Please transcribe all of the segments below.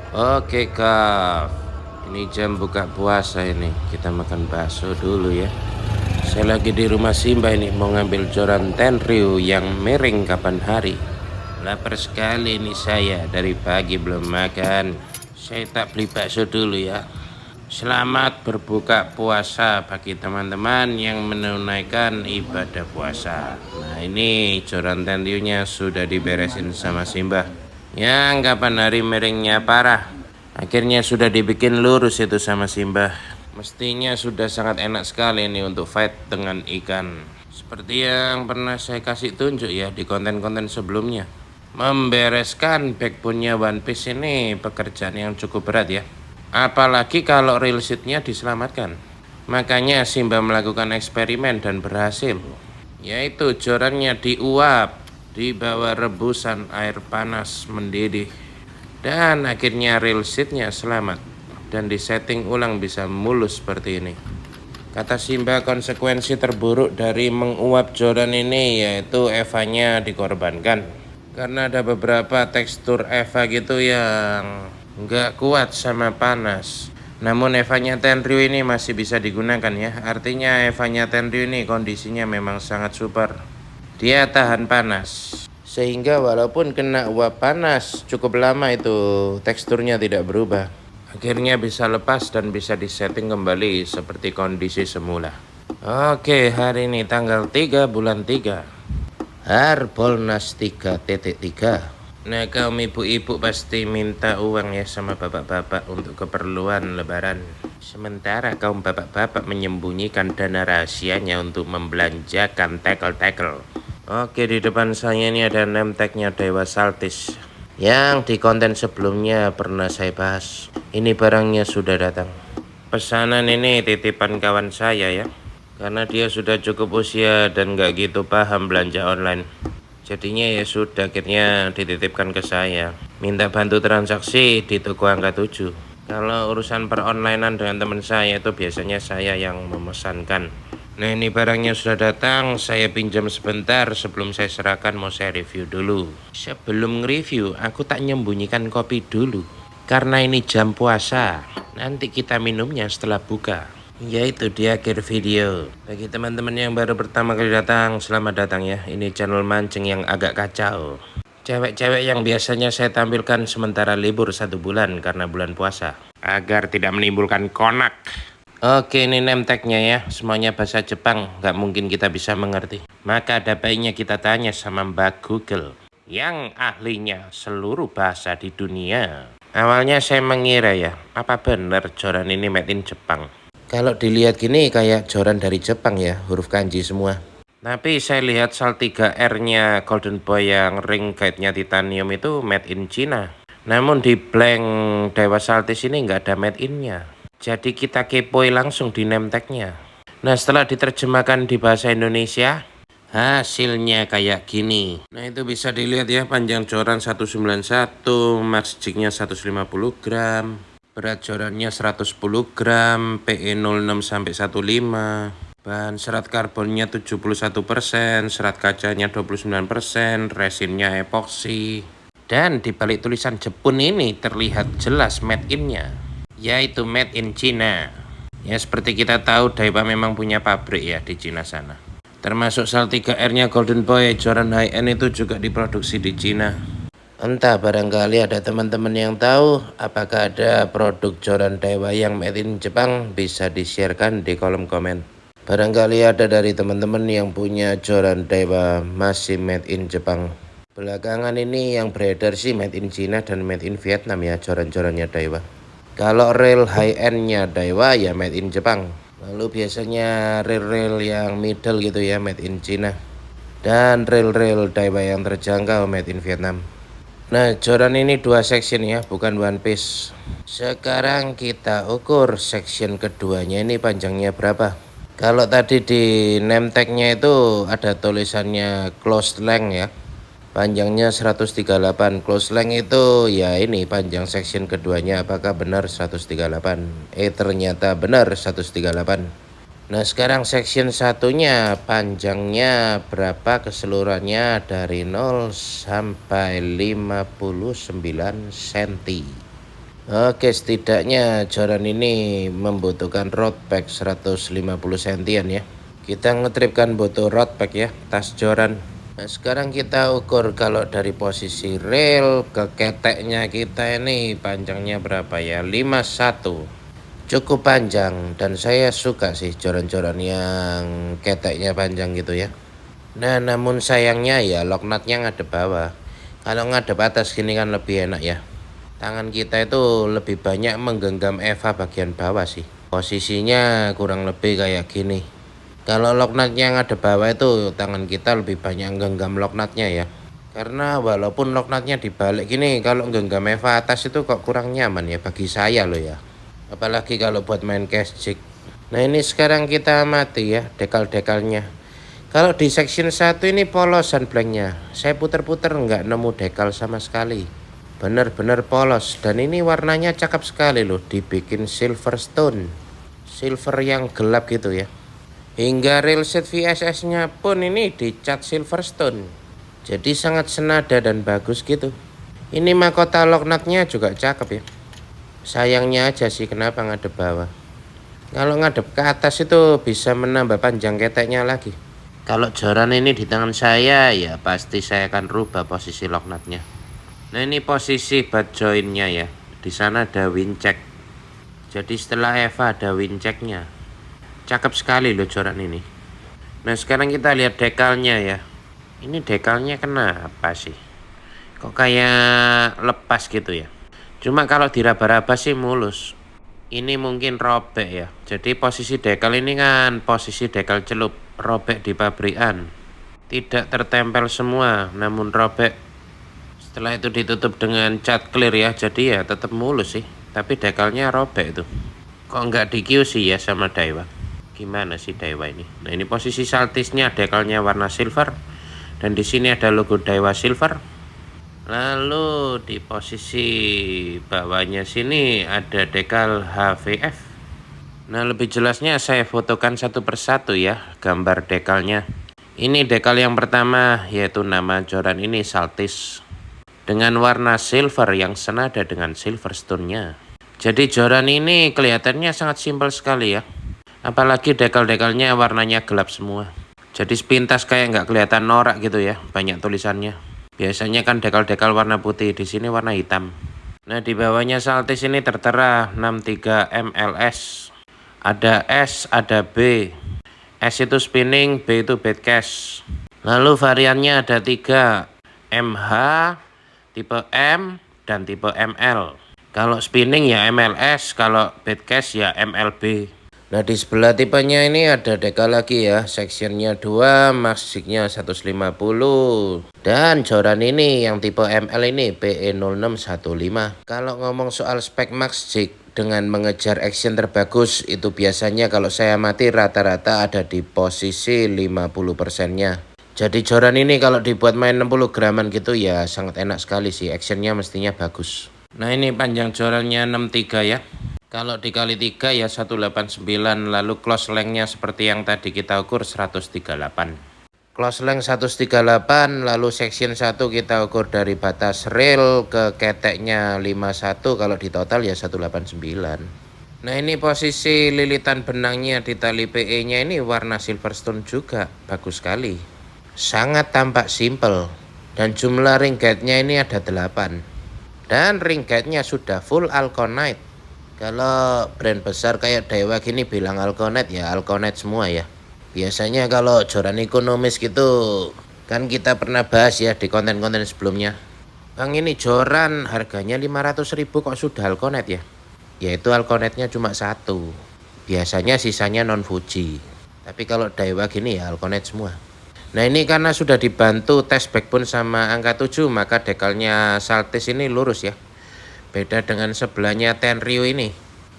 Oke Kak, ini jam buka puasa ini. Kita makan bakso dulu ya. Saya lagi di rumah Simba ini mau ngambil joran Tenryu yang miring kapan hari. Lapar sekali ini saya dari pagi belum makan. Saya tak beli bakso dulu ya. Selamat berbuka puasa bagi teman-teman yang menunaikan ibadah puasa. Nah ini joran Tenryunya sudah diberesin sama Simba. Yang kapan hari miringnya parah. Akhirnya sudah dibikin lurus itu sama Simba. Mestinya sudah sangat enak sekali nih untuk fight dengan ikan. Seperti yang pernah saya kasih tunjuk ya di konten-konten sebelumnya. Membereskan backbone-nya One Piece ini pekerjaan yang cukup berat ya. Apalagi kalau real seat-nya diselamatkan. Makanya Simba melakukan eksperimen dan berhasil. Yaitu jorannya diuap di bawah rebusan air panas mendidih. Dan akhirnya real seat-nya selamat dan disetting ulang bisa mulus seperti ini. Kata Simba, konsekuensi terburuk dari menguap joran ini yaitu Eva-nya dikorbankan. Karena ada beberapa tekstur Eva gitu yang nggak kuat sama panas. Namun Eva-nya Tenryu ini masih bisa digunakan ya. Artinya Eva-nya Tenryu ini kondisinya memang sangat super. Dia tahan panas. Sehingga walaupun kena uap panas cukup lama itu teksturnya tidak berubah. Akhirnya bisa lepas dan bisa disetting kembali seperti kondisi semula. Oke, hari ini tanggal 3 bulan 3. Harbolnas 3.3. Nah, kaum ibu-ibu pasti minta uang ya sama bapak-bapak untuk keperluan lebaran. Sementara kaum bapak-bapak menyembunyikan dana rahasianya untuk membelanjakan tackle-tackle. Oke, di depan saya ini ada name tag-nya Dewa Saltis yang di konten sebelumnya pernah saya bahas. Ini barangnya sudah datang. Pesanan ini titipan kawan saya ya, karena dia sudah cukup usia dan gak gitu paham belanja online. Jadinya ya sudah akhirnya dititipkan ke saya. Minta bantu transaksi di toko angka 7. Kalau urusan peronlinean dengan teman saya itu biasanya saya yang memesankan. Nah ini barangnya sudah datang, saya pinjam sebentar sebelum saya serahkan mau saya review dulu. Sebelum nge-review, aku tak menyembunyikan kopi dulu. Karena ini jam puasa, nanti kita minumnya setelah buka. Yaitu di akhir video. Bagi teman-teman yang baru pertama kali datang, selamat datang ya. Ini channel mancing yang agak kacau. Cewek-cewek yang biasanya saya tampilkan sementara libur 1 bulan karena bulan puasa. Agar tidak menimbulkan konak. Oke, ini name tag-nya ya, semuanya bahasa Jepang, nggak mungkin kita bisa mengerti. Maka ada baiknya kita tanya sama Mbak Google, yang ahlinya seluruh bahasa di dunia. Awalnya saya mengira ya, apa benar joran ini made in Jepang? Kalau dilihat gini kayak joran dari Jepang ya, huruf kanji semua. Tapi saya lihat Saltiga R-nya Golden Boy yang ring guide-nya titanium itu made in China. Namun di blank Dewa Saltis ini nggak ada made in-nya. Jadi kita kepoin langsung di name tag-nya. Nah setelah diterjemahkan di bahasa Indonesia, hasilnya kayak gini. Nah itu bisa dilihat ya, panjang joran 191, max jig-nya 150 gram, berat jorannya 110 gram, PE 06 sampai 15. Bahan serat karbonnya 71%, serat kacanya 29%, resinnya epoksi. Dan di balik tulisan Jepun ini terlihat jelas made in-nya, yaitu made in China. Ya seperti kita tahu Daiwa memang punya pabrik ya di China sana. Termasuk Saltiga R-nya Golden Boy joran high-end itu juga diproduksi di China. Entah barangkali ada teman-teman yang tahu apakah ada produk joran Daiwa yang made in Jepang, bisa di-sharekan di kolom komen. Barangkali ada dari teman-teman yang punya joran Daiwa masih made in Jepang. Belakangan ini yang beredar sih made in China dan made in Vietnam ya joran-jorannya Daiwa. Kalau reel high-end-nya Daiwa ya made in Jepang. Lalu biasanya reel-reel yang middle gitu ya made in China. Dan reel-reel Daiwa yang terjangkau made in Vietnam. Nah joran ini 2 section ya, bukan one piece. Sekarang kita ukur section keduanya ini panjangnya berapa. Kalau tadi di name tag-nya itu ada tulisannya closed length ya. Panjangnya 138. Close length itu ya ini panjang section keduanya, apakah benar 138? Ternyata benar 138. Nah sekarang section satunya panjangnya berapa keseluruhannya dari 0 sampai 59 cm. Oke, setidaknya joran ini membutuhkan road pack 150 sentian ya. Kita ngetripkan butuh road pack ya, tas joran. Nah, sekarang kita ukur kalau dari posisi rel ke keteknya kita ini panjangnya berapa ya? 51. Cukup panjang dan saya suka sih joran-joran yang keteknya panjang gitu ya. Nah, namun sayangnya ya locknutnya ngadep bawah. Kalau ngadep atas gini kan lebih enak ya. Tangan kita itu lebih banyak menggenggam eva bagian bawah sih. Posisinya kurang lebih kayak gini. Kalau locknutnya ngadep bawah itu tangan kita lebih banyak menggenggam locknutnya ya. Karena walaupun locknutnya dibalik gini, kalau genggam eva atas itu kok kurang nyaman ya bagi saya loh ya. Apalagi kalau buat main cash jig. Nah, ini sekarang kita amati ya dekal-dekalnya. Kalau di section 1 ini polosan blanknya. Saya puter-puter nggak nemu dekal sama sekali. Bener-bener polos dan ini warnanya cakep sekali loh, dibikin silverstone, silver yang gelap gitu ya. Hingga railset VSS nya pun ini dicat silverstone, jadi sangat senada dan bagus gitu. Ini mahkota locknutnya juga cakep ya. Sayangnya aja sih kenapa ngadep bawah. Kalau ngadep ke atas itu bisa menambah panjang keteknya lagi. Kalau joran ini di tangan saya ya pasti saya akan rubah posisi locknutnya. Nah, ini posisi butt jointnya ya. Di sana ada windcheck. Jadi setelah eva ada windchecknya. Cakep sekali loh joran ini. Nah, sekarang kita lihat dekalnya ya. Ini dekalnya kenapa sih? Kok kayak lepas gitu ya? Cuma kalau diraba-raba sih mulus. Ini mungkin robek ya. Jadi posisi dekal ini kan posisi dekal celup, robek di pabrikan. Tidak tertempel semua, namun robek. Setelah itu ditutup dengan cat clear ya, jadi ya tetap mulus sih. Tapi dekalnya robek itu. Kok nggak di QC ya sama Daiwa? Gimana sih Daiwa ini? Nah, ini posisi saltisnya dekalnya warna silver. Dan di sini ada logo Daiwa silver. Lalu di posisi bawahnya sini ada dekal HVF. Nah, lebih jelasnya saya fotokan satu persatu ya gambar dekalnya. Ini dekal yang pertama yaitu nama joran ini Saltis dengan warna silver yang senada dengan silverstone-nya. Jadi joran ini kelihatannya sangat simpel sekali ya. Apalagi dekal-dekalnya warnanya gelap semua. Jadi sepintas kayak nggak kelihatan norak gitu ya, banyak tulisannya. Biasanya kan dekal-dekal warna putih, di sini warna hitam. Nah, di bawahnya Saltis ini tertera 63 MLS. Ada S, ada B. S itu spinning, B itu bed cash. Lalu variannya ada 3, MH, tipe M, dan tipe ML. Kalau spinning ya MLS, kalau bed cash ya MLB. Nah, di sebelah tipenya ini ada dekal lagi ya, sectionnya 2, max jignya 150. Dan joran ini yang tipe ML ini PE0615. Kalau ngomong soal spek max jig dengan mengejar action terbagus, itu biasanya kalau saya amati rata-rata ada di posisi 50%-nya. Jadi joran ini kalau dibuat main 60 graman gitu ya sangat enak sekali sih, actionnya mestinya bagus. Nah, ini panjang jorannya 63 ya. Kalau dikali 3 ya 189, lalu close length-nya seperti yang tadi kita ukur 138. Close length 138, lalu section 1 kita ukur dari batas rail ke keteknya 51, kalau di total ya 189. Nah, ini posisi lilitan benangnya di tali PE-nya ini warna silverstone juga, bagus sekali. Sangat tampak simple. Dan jumlah ring guide-nya ini ada 8. Dan ring guide-nya sudah full Alconite. Kalau brand besar kayak Daiwa gini bilang Alconite ya Alconite semua ya. Biasanya kalau joran ekonomis gitu kan kita pernah bahas ya di konten-konten sebelumnya. Bang, ini joran harganya 500.000 kok sudah Alconite ya? Yaitu Alconite-nya cuma 1. Biasanya sisanya non Fuji. Tapi kalau Daiwa gini ya Alconite semua. Nah, ini karena sudah dibantu tes backbone sama angka 7, maka dekalnya Saltis ini lurus ya. Beda dengan sebelahnya Tenryu ini,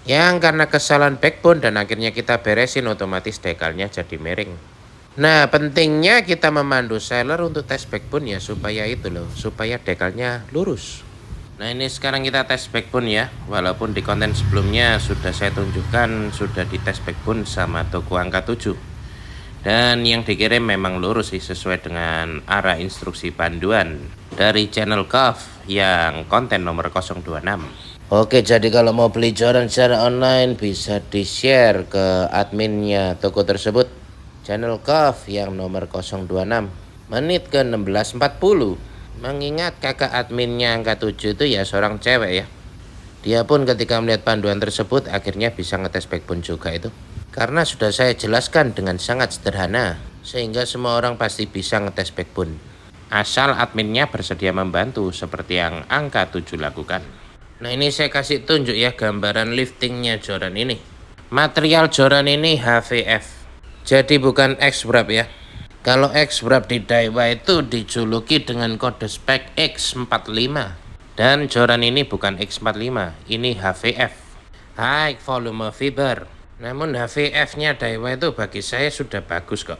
yang karena kesalahan backbone dan akhirnya kita beresin otomatis dekalnya jadi miring. Nah, pentingnya kita memandu seller untuk tes backbone ya supaya itu loh, supaya dekalnya lurus. Nah, ini sekarang kita tes backbone ya. Walaupun di konten sebelumnya sudah saya tunjukkan sudah di tes backbone sama toko angka 7. Dan yang dikirim memang lurus sih sesuai dengan arah instruksi panduan dari channel KAF yang konten nomor 026. Oke, jadi kalau mau beli joran secara online bisa di-share ke adminnya toko tersebut. Channel KOF yang nomor 026 menit ke 16.40. Mengingat kakak adminnya angka 7 itu ya seorang cewek ya. Dia pun ketika melihat panduan tersebut akhirnya bisa ngetes backbone juga itu. Karena sudah saya jelaskan dengan sangat sederhana, sehingga semua orang pasti bisa ngetes backbone. Asal adminnya bersedia membantu seperti yang angka 7 lakukan. Nah, ini saya kasih tunjuk ya gambaran liftingnya joran ini. Material joran ini HVF. Jadi bukan X-Wrap ya. Kalau X-Wrap di Daiwa itu dijuluki dengan kode spek X45. Dan joran ini bukan X45, ini HVF. High Volume Fiber. Namun HVF-nya Daiwa itu bagi saya sudah bagus kok.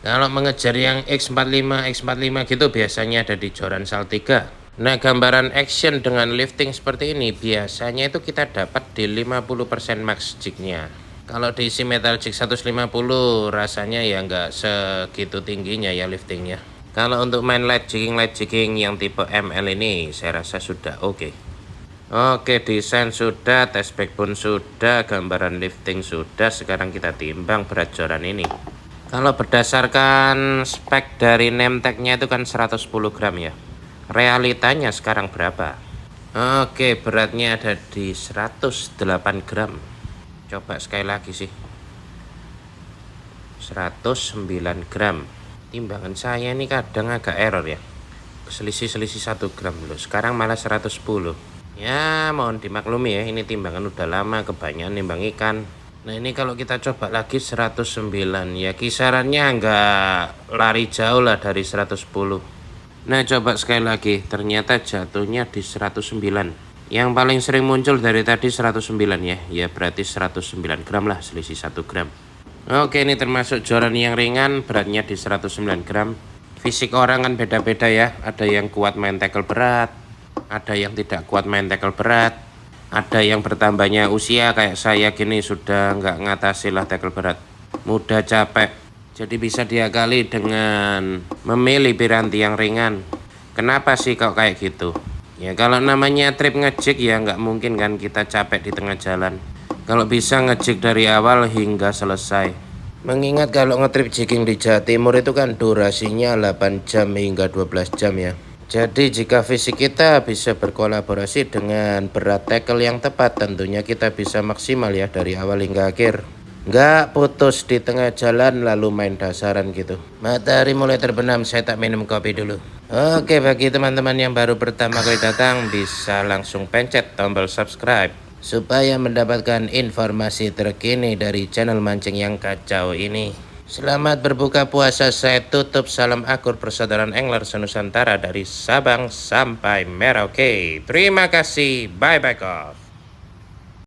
Kalau mengejar yang X45 gitu biasanya ada di joran Saltiga. Nah, gambaran action dengan lifting seperti ini biasanya itu kita dapat di 50% max jignya. Kalau diisi metal jig 150 rasanya ya nggak segitu tingginya ya liftingnya. Kalau untuk main light jigging yang tipe ML ini saya rasa sudah oke. Oke, desain sudah, tes backbone sudah, gambaran lifting sudah. Sekarang kita timbang berat joran ini. Kalau berdasarkan spek dari name tag-nya itu kan 110 gram ya. Realitanya sekarang berapa? Oke, beratnya ada di 108 gram. Coba sekali lagi sih. 109 gram. Timbangan saya ini kadang agak error ya. Selisih 1 gram loh. Sekarang malah 110. Ya, mohon dimaklumi ya. Ini timbangan udah lama, kebanyakan nimbang ikan. Nah, ini kalau kita coba lagi 109. Ya, kisarannya nggak lari jauh lah dari 110. Nah, coba sekali lagi, ternyata jatuhnya di 109. Yang paling sering muncul dari tadi 109 ya. Ya berarti 109 gram lah, selisih 1 gram. Oke, ini termasuk joran yang ringan, beratnya di 109 gram. Fisik orang kan beda-beda ya. Ada yang kuat main tackle berat, ada yang tidak kuat main tackle berat. Ada yang bertambahnya usia kayak saya gini sudah nggak ngatasi lah tackle berat. Mudah capek. Jadi bisa diakali dengan memilih piranti yang ringan. Kenapa sih kok kayak gitu? Ya kalau namanya trip ngejig ya nggak mungkin kan kita capek di tengah jalan. Kalau bisa ngejig dari awal hingga selesai. Mengingat kalau ngetrip jigging di Jawa Timur itu kan durasinya 8 jam hingga 12 jam ya. Jadi jika fisik kita bisa berkolaborasi dengan berat tackle yang tepat, tentunya kita bisa maksimal ya dari awal hingga akhir. Nggak putus di tengah jalan lalu main dasaran gitu. Matahari mulai terbenam, saya tak minum kopi dulu. Oke, bagi teman-teman yang baru pertama kali datang bisa langsung pencet tombol subscribe supaya mendapatkan informasi terkini dari channel mancing yang kacau ini. Selamat berbuka puasa, saya tutup salam akur persaudaraan angler senusantara dari Sabang sampai Merauke. Terima kasih, bye-bye.